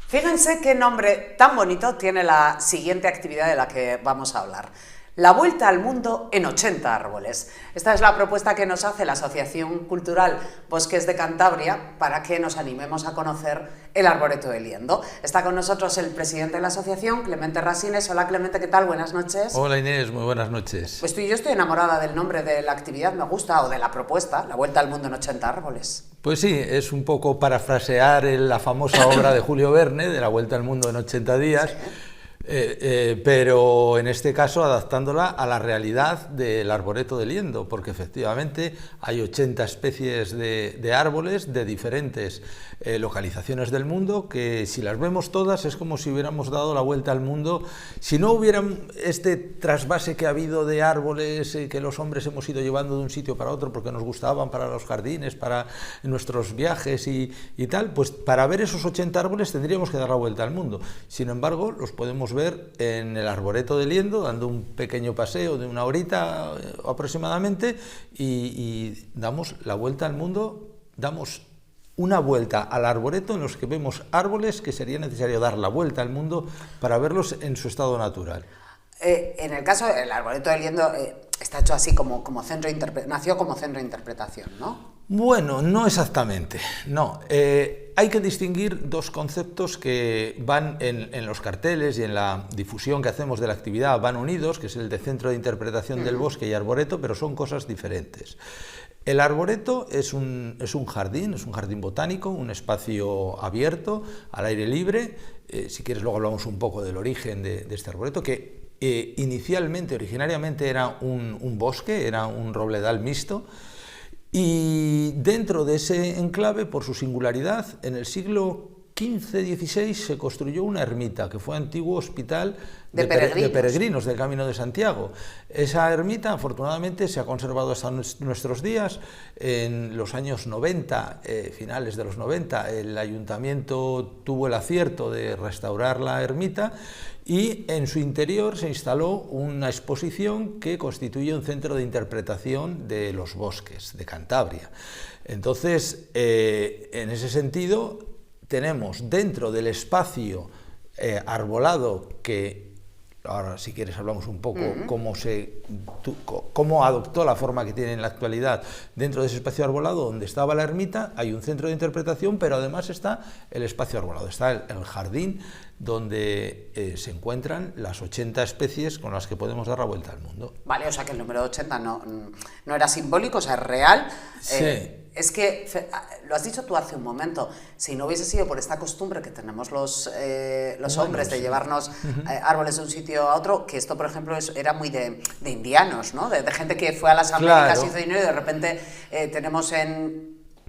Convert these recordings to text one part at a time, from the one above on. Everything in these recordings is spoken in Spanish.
Fíjense qué nombre tan bonito tiene la siguiente actividad de la que vamos a hablar. La vuelta al mundo en 80 árboles. Esta es la propuesta que nos hace la Asociación Cultural Bosques de Cantabria para que nos animemos a conocer el arboreto de Liendo. Está con nosotros el presidente de la asociación, Clemente Rasines. Hola Clemente, ¿qué tal? Buenas noches. Hola Inés, muy buenas noches. Pues yo estoy enamorada del nombre de la actividad, me gusta, o de la propuesta, la vuelta al mundo en 80 árboles. Pues sí, es un poco parafrasear la famosa obra de Julio Verne, de la vuelta al mundo en 80 días. Sí. Pero en este caso adaptándola a la realidad del arboreto de Liendo, porque efectivamente hay 80 especies de árboles de diferentes localizaciones del mundo, que si las vemos todas es como si hubiéramos dado la vuelta al mundo. Si no hubiera este trasvase que ha habido de árboles que los hombres hemos ido llevando de un sitio para otro porque nos gustaban para los jardines, para nuestros viajes y tal, pues para ver esos 80 árboles tendríamos que dar la vuelta al mundo. Sin embargo, los podemos ver en el arboreto de Liendo, dando un pequeño paseo de una horita aproximadamente, y damos la vuelta al mundo, damos una vuelta al arboreto en los que vemos árboles que sería necesario dar la vuelta al mundo para verlos en su estado natural. En el caso del arboreto de Liendo está hecho así como centro de nació como centro de interpretación, ¿no? Bueno, no exactamente, no. Hay que distinguir dos conceptos que van en los carteles y en la difusión que hacemos de la actividad, van unidos, que es el de centro de interpretación del bosque y arboreto, pero son cosas diferentes. El arboreto es un jardín botánico, un espacio abierto, al aire libre. Si quieres luego hablamos un poco del origen de este arboreto, que originariamente era un bosque, era un robledal mixto, y dentro de ese enclave, por su singularidad, en el siglo XV-XVI se construyó una ermita, que fue antiguo hospital de peregrinos del Camino de Santiago. Esa ermita, afortunadamente, se ha conservado hasta nuestros días. En los años 90, finales de los 90, el ayuntamiento tuvo el acierto de restaurar la ermita, y en su interior se instaló una exposición que constituye un centro de interpretación de los bosques de Cantabria. Entonces, en ese sentido, tenemos dentro del espacio arbolado, que ahora si quieres hablamos un poco cómo adoptó la forma que tiene en la actualidad. Dentro de ese espacio arbolado donde estaba la ermita hay un centro de interpretación, pero además está el espacio arbolado, está el jardín donde se encuentran las 80 especies con las que podemos dar la vuelta al mundo. Vale, o sea que el número 80 no era simbólico, o sea, es real. Sí. Es que, lo has dicho tú hace un momento, si no hubiese sido por esta costumbre que tenemos los hombres de llevarnos árboles de un sitio a otro, que esto, por ejemplo, era muy de indianos, ¿no? De gente que fue a las Américas, hizo dinero, y de repente tenemos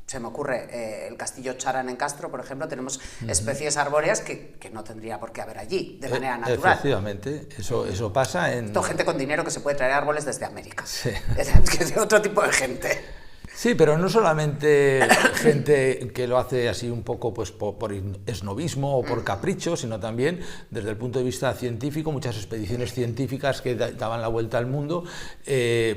se me ocurre, el castillo Charán en Castro, por ejemplo, tenemos especies arbóreas que no tendría por qué haber allí, de manera natural. Efectivamente, eso pasa en... Esto, gente con dinero que se puede traer árboles desde América. Sí. Es de otro tipo de gente. Sí, pero no solamente gente que lo hace así un poco pues por esnovismo o por capricho, sino también desde el punto de vista científico. Muchas expediciones científicas que daban la vuelta al mundo,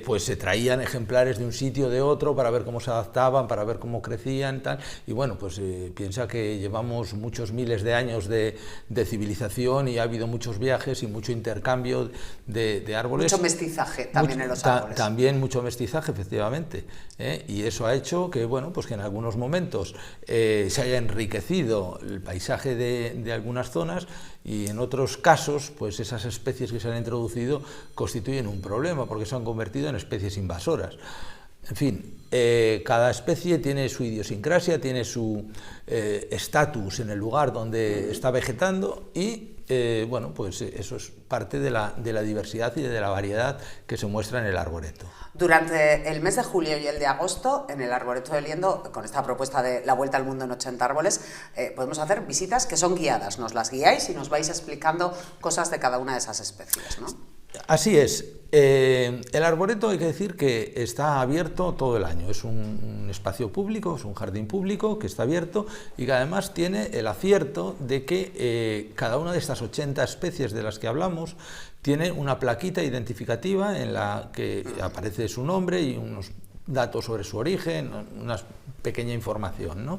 pues se traían ejemplares de un sitio de otro para ver cómo se adaptaban, para ver cómo crecían, tal. Y bueno, pues piensa que llevamos muchos miles de años de civilización, y ha habido muchos viajes y mucho intercambio de árboles. Mucho mestizaje también en los árboles. También mucho mestizaje, efectivamente, y eso ha hecho que, bueno, pues que en algunos momentos se haya enriquecido el paisaje de algunas zonas, y en otros casos, pues esas especies que se han introducido constituyen un problema porque se han convertido en especies invasoras. En fin, cada especie tiene su idiosincrasia, tiene su estatus en el lugar donde está vegetando, y bueno, pues eso es parte de la diversidad y de la variedad que se muestra en el arboreto. Durante el mes de julio y el de agosto, en el arboreto de Liendo, con esta propuesta de la vuelta al mundo en 80 árboles, podemos hacer visitas que son guiadas. Nos las guiáis y nos vais explicando cosas de cada una de esas especies, ¿no? Así es. El arboreto, hay que decir que está abierto todo el año. Es un espacio público, es un jardín público que está abierto, y que además tiene el acierto de que cada una de estas 80 especies de las que hablamos tiene una plaquita identificativa en la que aparece su nombre y unos datos sobre su origen, una pequeña información, ¿no?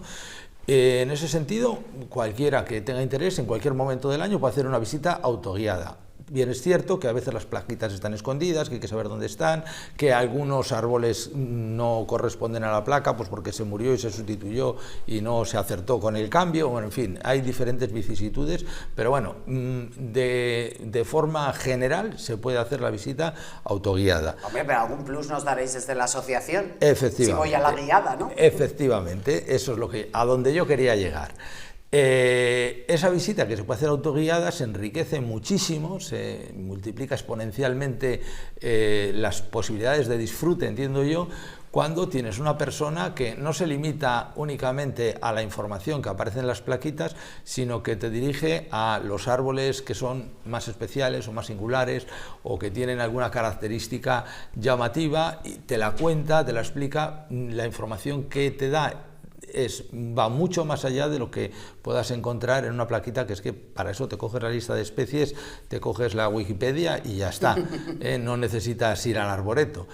En ese sentido, cualquiera que tenga interés en cualquier momento del año puede hacer una visita autoguiada. Bien es cierto que a veces las plaquitas están escondidas, que hay que saber dónde están, que algunos árboles no corresponden a la placa, pues porque se murió y se sustituyó y no se acertó con el cambio. Bueno, en fin, hay diferentes vicisitudes, pero bueno, de forma general se puede hacer la visita autoguiada. Hombre, pero algún plus nos daréis desde la asociación. Efectivamente. Si voy a la guiada, ¿no? Efectivamente, eso es a donde yo quería llegar. Esa visita que se puede hacer autoguiada se enriquece muchísimo, se multiplica exponencialmente las posibilidades de disfrute, entiendo yo, cuando tienes una persona que no se limita únicamente a la información que aparece en las plaquitas, sino que te dirige a los árboles que son más especiales o más singulares o que tienen alguna característica llamativa y te la cuenta, te la explica. La información que te da va mucho más allá de lo que puedas encontrar en una plaquita, que es que para eso te coges la lista de especies, te coges la Wikipedia y ya está. No necesitas ir al arboreto,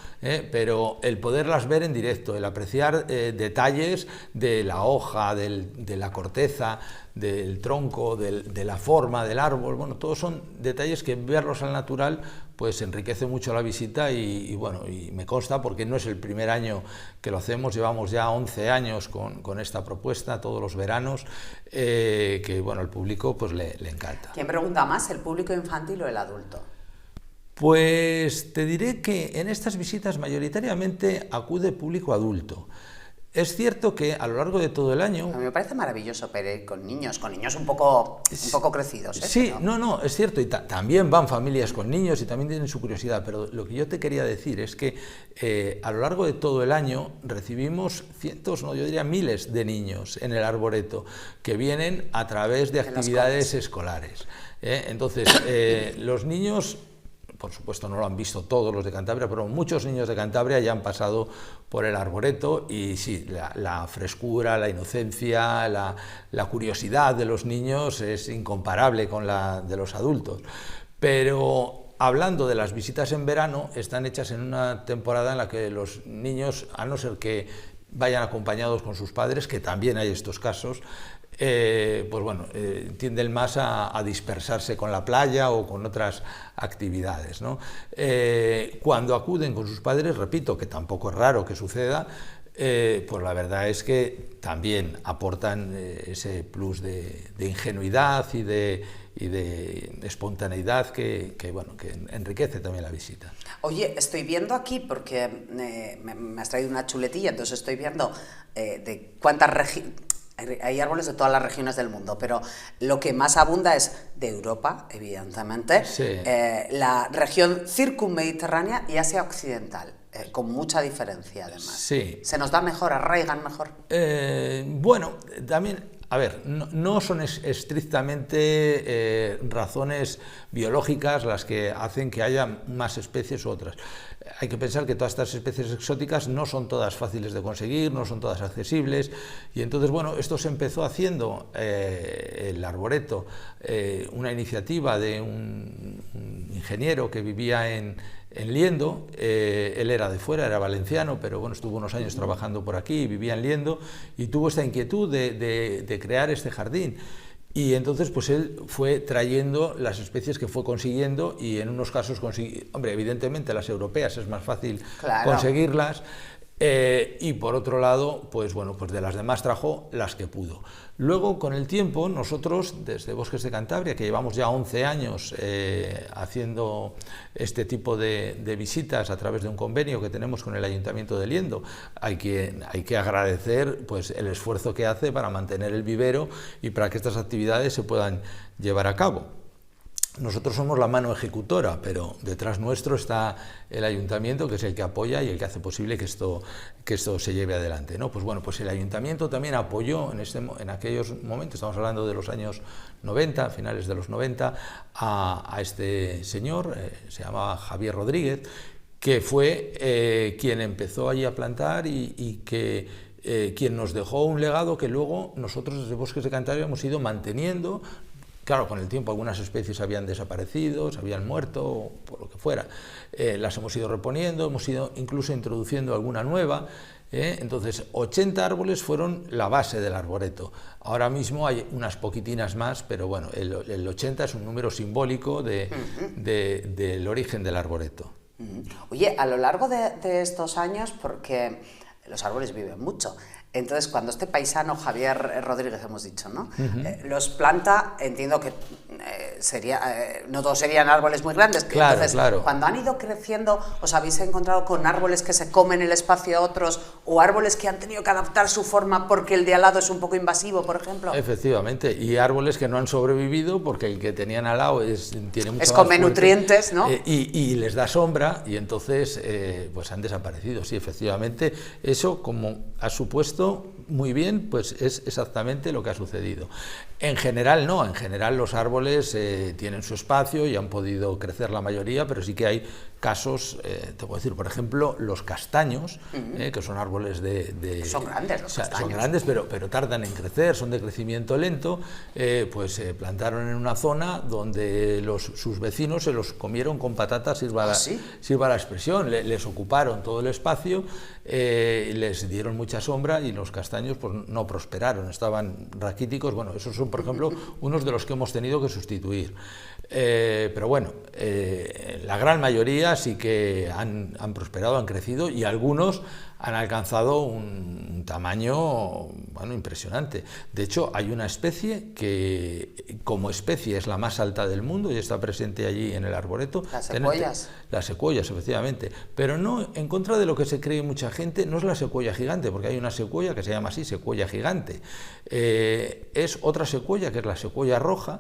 pero el poderlas ver en directo, el apreciar detalles de la hoja, de la corteza, del tronco, de la forma del árbol, bueno, todos son detalles que verlos al natural pues enriquece mucho la visita y bueno, y me consta porque no es el primer año que lo hacemos, llevamos ya 11 años con esta propuesta, todos los veranos, que bueno, al público pues le encanta. ¿Quién pregunta más, el público infantil o el adulto? Pues te diré que en estas visitas mayoritariamente acude público adulto. Es cierto que a lo largo de todo el año... A mí me parece maravilloso, pero con niños un poco crecidos. Sí, pero... no, es cierto, y también van familias con niños y también tienen su curiosidad, pero lo que yo te quería decir es que a lo largo de todo el año recibimos cientos, no, yo diría miles de niños en el arboreto que vienen a través de actividades escolares. Entonces, los niños... Por supuesto no lo han visto todos los de Cantabria, pero muchos niños de Cantabria ya han pasado por el arboreto y sí, la frescura, la inocencia, la curiosidad de los niños es incomparable con la de los adultos. Pero hablando de las visitas en verano, están hechas en una temporada en la que los niños, a no ser que vayan acompañados con sus padres, que también hay estos casos, pues bueno, tienden más a dispersarse con la playa o con otras actividades, ¿no? Cuando acuden con sus padres, repito, que tampoco es raro que suceda, pues la verdad es que también aportan ese plus de ingenuidad y de espontaneidad que enriquece también la visita. Oye, estoy viendo aquí, porque me has traído una chuletilla, entonces estoy viendo de cuántas regiones... Hay árboles de todas las regiones del mundo, pero lo que más abunda es de Europa, evidentemente, sí. La región circunmediterránea y Asia Occidental, con mucha diferencia además. Sí. ¿Se nos da mejor, arraigan mejor? Bueno, también... A ver, no son estrictamente razones biológicas las que hacen que haya más especies u otras. Hay que pensar que todas estas especies exóticas no son todas fáciles de conseguir, no son todas accesibles, y entonces, bueno, esto se empezó haciendo el arboreto, una iniciativa de un ingeniero que vivía en Liendo. Él era de fuera, era valenciano, pero bueno, estuvo unos años trabajando por aquí, vivía en Liendo, y tuvo esta inquietud de crear este jardín. Y entonces pues él fue trayendo las especies que fue consiguiendo, y en unos casos hombre, evidentemente las europeas es más fácil conseguirlas, y por otro lado, pues bueno, pues de las demás trajo las que pudo. Luego, con el tiempo, nosotros, desde Bosques de Cantabria, que llevamos ya 11 años haciendo este tipo de visitas a través de un convenio que tenemos con el Ayuntamiento de Liendo, hay que agradecer pues el esfuerzo que hace para mantener el vivero y para que estas actividades se puedan llevar a cabo. Nosotros somos la mano ejecutora, pero detrás nuestro está el ayuntamiento, que es el que apoya y el que hace posible que esto se lleve adelante, ¿no? Pues bueno, pues el ayuntamiento también apoyó en aquellos momentos, estamos hablando de los años 90, finales de los 90, a este señor, se llamaba Javier Rodríguez, que fue quien empezó allí a plantar y quien nos dejó un legado que luego nosotros desde Bosques de Cantabria hemos ido manteniendo. Claro, con el tiempo algunas especies habían desaparecido, se habían muerto, o por lo que fuera. Las hemos ido reponiendo, hemos ido incluso introduciendo alguna nueva, Entonces, 80 árboles fueron la base del arboreto. Ahora mismo hay unas poquitinas más, pero bueno, el 80 es un número simbólico del origen del arboreto. Oye, a lo largo de estos años, porque los árboles viven mucho, entonces cuando este paisano Javier Rodríguez, hemos dicho, ¿no? Los planta, entiendo que no todos serían árboles muy grandes, claro, entonces claro. Cuando han ido creciendo, ¿os habéis encontrado con árboles que se comen el espacio a otros o árboles que han tenido que adaptar su forma porque el de al lado es un poco invasivo, por ejemplo? Efectivamente, y árboles que no han sobrevivido porque el que tenían al lado tiene mucho más come fuerte, nutrientes, ¿no? Y les da sombra y entonces pues han desaparecido. Sí, efectivamente, eso, como ha supuesto muy bien, pues es exactamente lo que ha sucedido. En general no, en general los árboles tienen su espacio y han podido crecer la mayoría, pero sí que hay casos, te puedo decir, por ejemplo, los castaños, que son árboles Son grandes los castaños. Son grandes, pero tardan en crecer, son de crecimiento lento, pues se plantaron en una zona donde sus vecinos se los comieron con patatas, sirva la expresión, les ocuparon todo el espacio, les dieron mucha sombra y los castaños pues no prosperaron, estaban raquíticos. Bueno, esos son, por ejemplo, unos de los que hemos tenido que sustituir. Pero bueno, la gran mayoría sí que han prosperado, han crecido, y algunos han alcanzado un tamaño, bueno, impresionante. De hecho, hay una especie que como especie es la más alta del mundo y está presente allí en el arboreto. Las secuoyas. Las secuoyas, efectivamente. Pero no, en contra de lo que se cree mucha gente, no es la secuoya gigante, porque hay una secuoya que se llama así, secuoya gigante. Es otra secuoya, que es la secuoya roja,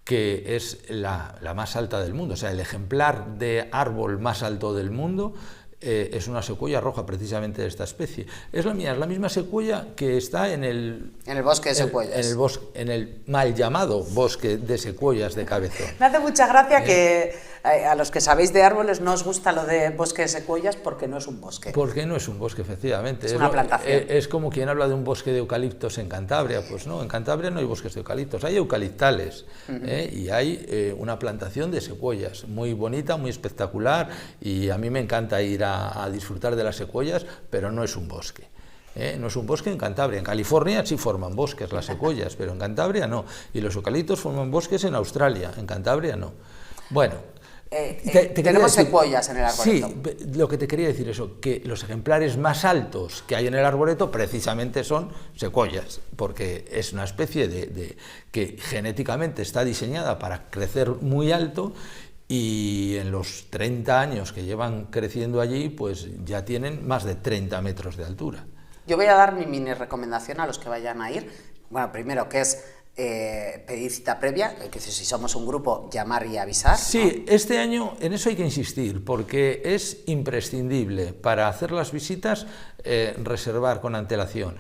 que es la más alta del mundo. O sea, el ejemplar de árbol más alto del mundo es una secuoya roja, precisamente de esta especie. Es la misma secuoya que está en el bosque de secuoyas. En el mal llamado bosque de secuoyas de Cabezón. Me hace mucha gracia que a los que sabéis de árboles no os gusta lo de bosque de secuoyas porque no es un bosque. Porque no es un bosque, efectivamente. Es una plantación. Es como quien habla de un bosque de eucaliptos en Cantabria. Pues no, en Cantabria no hay bosques de eucaliptos, hay eucaliptales, y hay una plantación de secuoyas muy bonita, muy espectacular, y a mí me encanta ir a disfrutar de las secuoyas, pero no es un bosque. No es un bosque en Cantabria. En California sí forman bosques las secuoyas, pero en Cantabria no. Y los eucaliptos forman bosques en Australia, en Cantabria no. Bueno, tenemos secuoyas en el arboreto. Sí, lo que te quería decir es que los ejemplares más altos que hay en el arboreto precisamente son secuoyas, porque es una especie que genéticamente está diseñada para crecer muy alto, y en los 30 años que llevan creciendo allí, pues ya tienen más de 30 metros de altura. Yo voy a dar mi mini recomendación a los que vayan a ir. Bueno, primero, que es pedir cita previa, que si somos un grupo, llamar y avisar. Sí, ¿no? Este año en eso hay que insistir, porque es imprescindible para hacer las visitas reservar con antelación.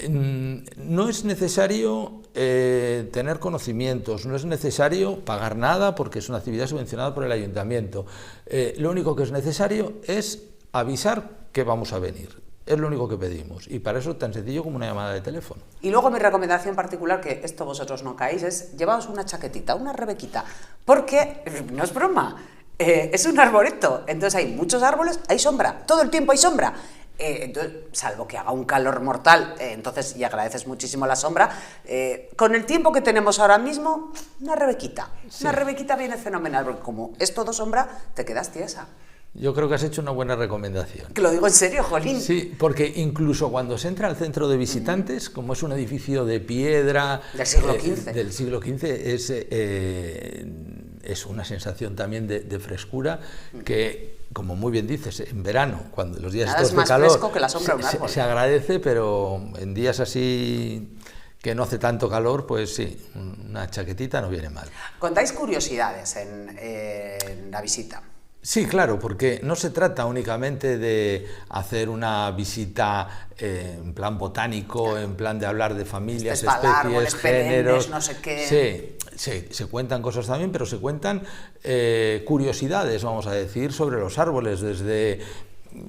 No es necesario tener conocimientos, no es necesario pagar nada porque es una actividad subvencionada por el ayuntamiento. Lo único que es necesario es avisar que vamos a venir. Es lo único que pedimos, y para eso es tan sencillo como una llamada de teléfono. Y luego mi recomendación particular, que esto vosotros no caéis, es llevaos una chaquetita, una rebequita, porque, no es broma, es un arboreto, entonces hay muchos árboles, hay sombra, todo el tiempo hay sombra. Entonces, salvo que haga un calor mortal, entonces, y agradeces muchísimo la sombra, con el tiempo que tenemos ahora mismo, una rebequita. Sí. Una rebequita viene fenomenal, porque como es todo sombra, te quedas tiesa. Yo creo que has hecho una buena recomendación. Que lo digo en serio, Jolín. Sí, porque incluso cuando se entra al centro de visitantes, como es un edificio de piedra... Del siglo XV. Del siglo XV, es una sensación también de frescura que, como muy bien dices, en verano, cuando los días estos de calor, fresco que la sombra de un árbol. Se agradece, pero en días así que no hace tanto calor, pues sí, una chaquetita no viene mal. ¿Contáis curiosidades en la visita? Sí, claro, porque no se trata únicamente de hacer una visita en plan botánico, en plan de hablar de familias, especies, géneros, no sé qué. Sí, se cuentan cosas también, pero se cuentan curiosidades, vamos a decir, sobre los árboles, desde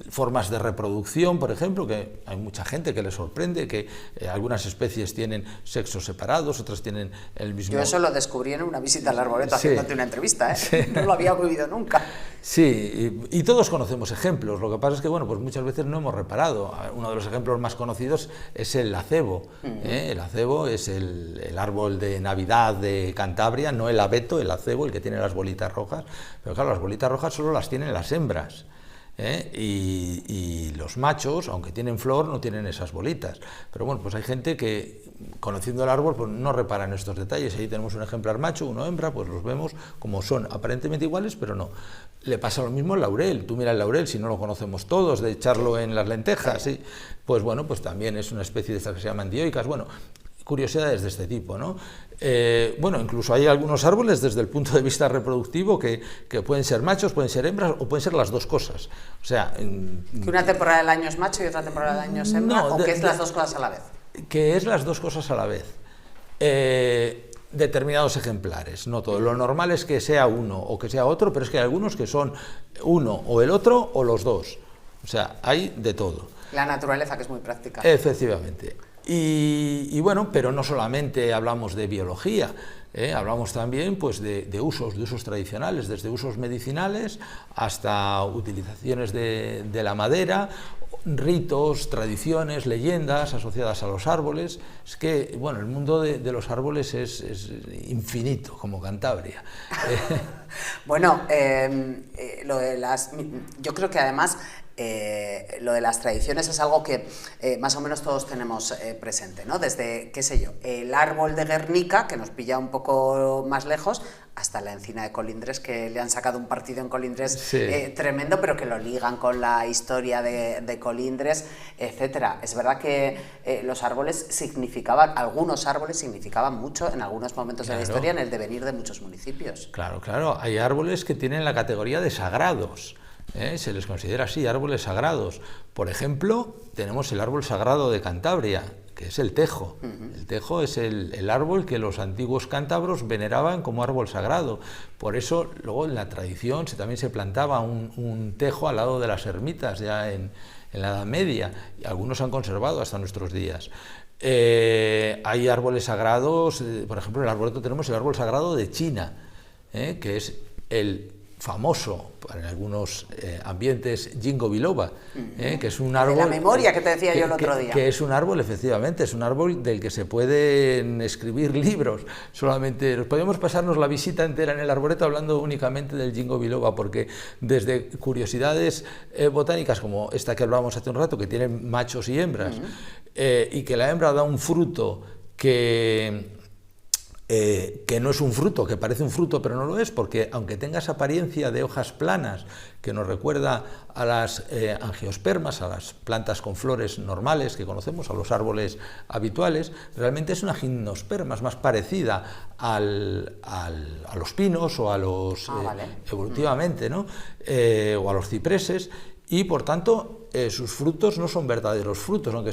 formas de reproducción, por ejemplo, que hay mucha gente que le sorprende, que algunas especies tienen sexos separados, otras tienen el mismo... Yo eso lo descubrí en una visita al arboreto, Sí. haciéndote una entrevista, ¿eh? Sí. No lo había oído nunca. Sí, y todos conocemos ejemplos. Lo que pasa es que, bueno, pues muchas veces no hemos reparado. Uno de los ejemplos más conocidos es el acebo. El acebo es el árbol de Navidad de Cantabria, no el abeto, el acebo, el que tiene las bolitas rojas. Pero claro, las bolitas rojas solo las tienen las hembras. Y los machos, aunque tienen flor, no tienen esas bolitas. Pero bueno, pues hay gente que, conociendo el árbol, pues no repara en estos detalles. Ahí tenemos un ejemplar macho, uno hembra, pues los vemos como son aparentemente iguales, pero no. Le pasa lo mismo al laurel. Tú mira el laurel, si no lo conocemos todos, de echarlo en las lentejas, ¿sí? Pues bueno, pues también es una especie de estas que se llaman dioicas. Bueno, curiosidades de este tipo, ¿no? Bueno, incluso hay algunos árboles desde el punto de vista reproductivo que pueden ser machos, pueden ser hembras o pueden ser las dos cosas. O sea, ¿Que una temporada del año es macho y otra temporada del año es hembra? No, ¿O que es las dos cosas a la vez? Que es las dos cosas a la vez. Determinados ejemplares, no todo. Lo normal es que sea uno o que sea otro, pero es que hay algunos que son uno o el otro o los dos. O sea, hay de todo. La naturaleza, que es muy práctica. Efectivamente. Y bueno, pero no solamente hablamos de biología, hablamos también pues, de usos tradicionales, desde usos medicinales hasta utilizaciones de la madera, ritos, tradiciones, leyendas asociadas a los árboles. Es que, bueno, el mundo de los árboles es infinito, como Cantabria. Bueno, lo de yo creo que además lo de las tradiciones es algo que más o menos todos tenemos presente, ¿no? Desde, qué sé yo, el árbol de Guernica, que nos pilla un poco más lejos, hasta la encina de Colindres, que le han sacado un partido en Colindres Sí. Tremendo, pero que lo ligan con la historia de Colindres, etcétera. Es verdad que los árboles significaban, algunos árboles significaban mucho en algunos momentos de la historia en el devenir de muchos municipios. Claro, claro. Hay árboles que tienen la categoría de sagrados. Se les considera así, árboles sagrados. Por ejemplo, tenemos el árbol sagrado de Cantabria, que es el tejo. El tejo es el árbol que los antiguos cántabros veneraban como árbol sagrado. Por eso, luego en la tradición también se plantaba un tejo al lado de las ermitas, ya en la Edad Media, y algunos se han conservado hasta nuestros días. Hay árboles sagrados, por ejemplo, en el arboreto tenemos el árbol sagrado de China, que es el famoso, en algunos ambientes, Ginkgo biloba, que es un árbol... De la memoria que te decía yo el otro día. Que es un árbol, efectivamente, es un árbol del que se pueden escribir libros. Solamente podemos pasarnos la visita entera en el arboreto hablando únicamente del Ginkgo biloba, porque desde curiosidades botánicas como esta que hablábamos hace un rato, que tienen machos y hembras, y que la hembra da un fruto que no es un fruto, que parece un fruto pero no lo es, porque aunque tenga esa apariencia de hojas planas que nos recuerda a las angiospermas, a las plantas con flores normales que conocemos, a los árboles habituales, realmente es una gimnosperma, es más parecida a los pinos o a los evolutivamente, ¿no? O a los cipreses, y por tanto sus frutos no son verdaderos frutos, aunque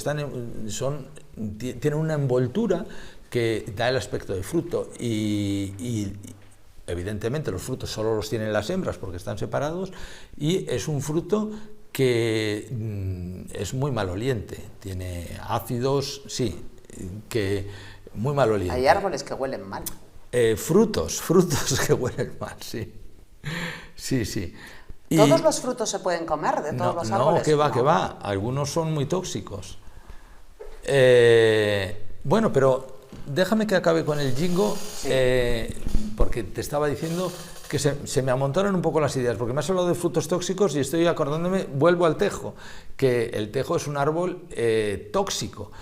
tienen una envoltura que da el aspecto de fruto, y evidentemente los frutos solo los tienen las hembras porque están separados, y es un fruto que es muy maloliente, tiene ácidos, sí, que muy maloliente. Hay árboles que huelen mal. Frutos que huelen mal, sí. Sí, sí. ¿Todos los frutos se pueden comer de todos los árboles? No, que va, algunos son muy tóxicos. Bueno, pero déjame que acabe con el Ginkgo, sí. Porque te estaba diciendo que se me amontonan un poco las ideas, porque me has hablado de frutos tóxicos y estoy acordándome, vuelvo al tejo, que el tejo es un árbol tóxico,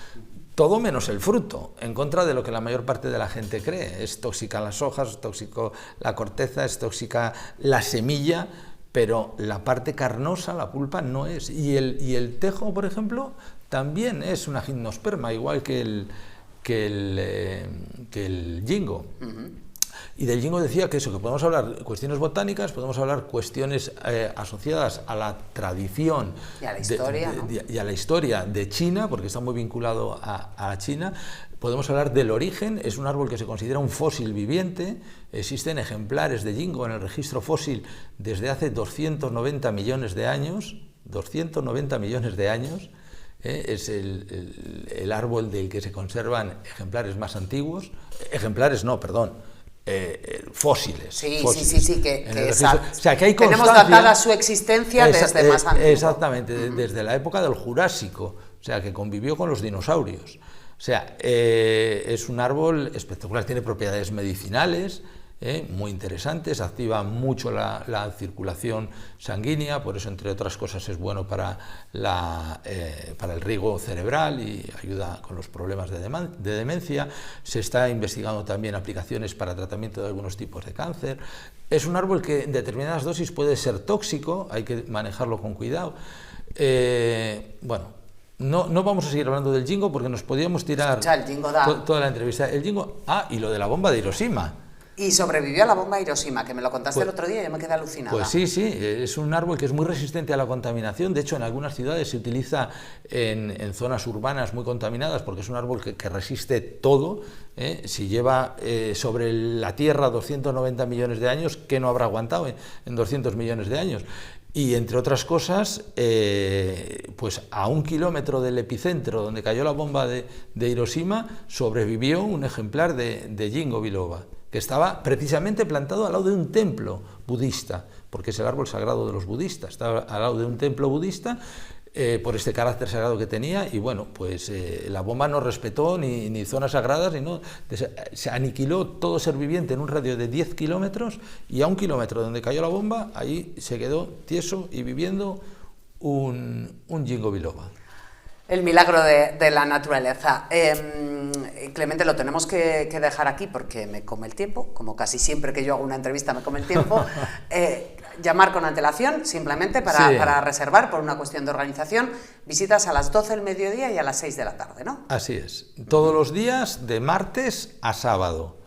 todo menos el fruto, en contra de lo que la mayor parte de la gente cree. Es tóxica las hojas, es tóxico la corteza, es tóxica la semilla, pero la parte carnosa, la pulpa, no es. Y el tejo, por ejemplo, también es una gimnosperma, igual que el Ginkgo. Y del Ginkgo decía que podemos hablar cuestiones botánicas, podemos hablar cuestiones asociadas a la tradición y a la historia, ¿no? Y a la historia de China, porque está muy vinculado a China. Podemos hablar del origen, es un árbol que se considera un fósil viviente, existen ejemplares de Ginkgo en el registro fósil desde hace 290 millones de años, 290 millones de años. Es el árbol del que se conservan ejemplares más antiguos, fósiles. Sí, fósiles. sí, que o sea, que hay tenemos datada su existencia desde más antiguo. Exactamente, desde la época del Jurásico, o sea, que convivió con los dinosaurios. O sea, es un árbol espectacular, tiene propiedades medicinales, muy interesantes, activa mucho la circulación sanguínea, por eso, entre otras cosas, es bueno para el riego cerebral y ayuda con los problemas de demencia. Se está investigando también aplicaciones para tratamiento de algunos tipos de cáncer. Es un árbol que en determinadas dosis puede ser tóxico, hay que manejarlo con cuidado. Bueno, no vamos a seguir hablando del Jingo porque nos podíamos tirar toda la entrevista. El Jingo, y lo de la bomba de Hiroshima. Y sobrevivió a la bomba de Hiroshima, que me lo contaste el otro día y yo me quedé alucinada. Pues sí, es un árbol que es muy resistente a la contaminación. De hecho, en algunas ciudades se utiliza en zonas urbanas muy contaminadas porque es un árbol que resiste todo. Si lleva sobre la Tierra 290 millones de años, ¿qué no habrá aguantado en 200 millones de años? Y, entre otras cosas, pues a 1 kilómetro del epicentro donde cayó la bomba de Hiroshima sobrevivió un ejemplar de Ginkgo biloba, que estaba precisamente plantado al lado de un templo budista, porque es el árbol sagrado de los budistas, estaba al lado de un templo budista, por este carácter sagrado que tenía, y bueno, pues la bomba no respetó ni zonas sagradas, se aniquiló todo ser viviente en un radio de 10 kilómetros, y a 1 kilómetro donde cayó la bomba, ahí se quedó tieso y viviendo un Ginkgo biloba. El milagro de la naturaleza. Clemente, lo tenemos que dejar aquí porque me come el tiempo, como casi siempre que yo hago una entrevista me come el tiempo. Llamar con antelación, simplemente para reservar, por una cuestión de organización, visitas a las 12 del mediodía y a las 6 de la tarde, ¿no? Así es, todos los días de martes a sábado,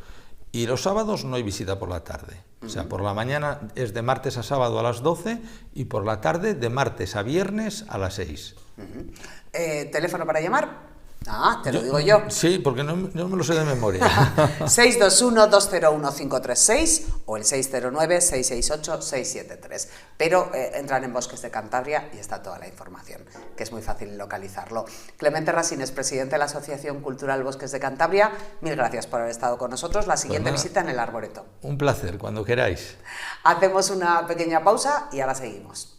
y los sábados no hay visita por la tarde. O sea, por la mañana es de martes a sábado a las 12 y por la tarde de martes a viernes a las 6. ¿Teléfono para llamar? Te lo digo yo. Sí, porque no me lo sé de memoria. 621-201-536 o el 609-668-673. Pero entran en Bosques de Cantabria y está toda la información, que es muy fácil localizarlo. Clemente Rasines, presidente de la Asociación Cultural Bosques de Cantabria, mil gracias por haber estado con nosotros. La siguiente visita en el Arboreto. Un placer, cuando queráis. Hacemos una pequeña pausa y ahora seguimos.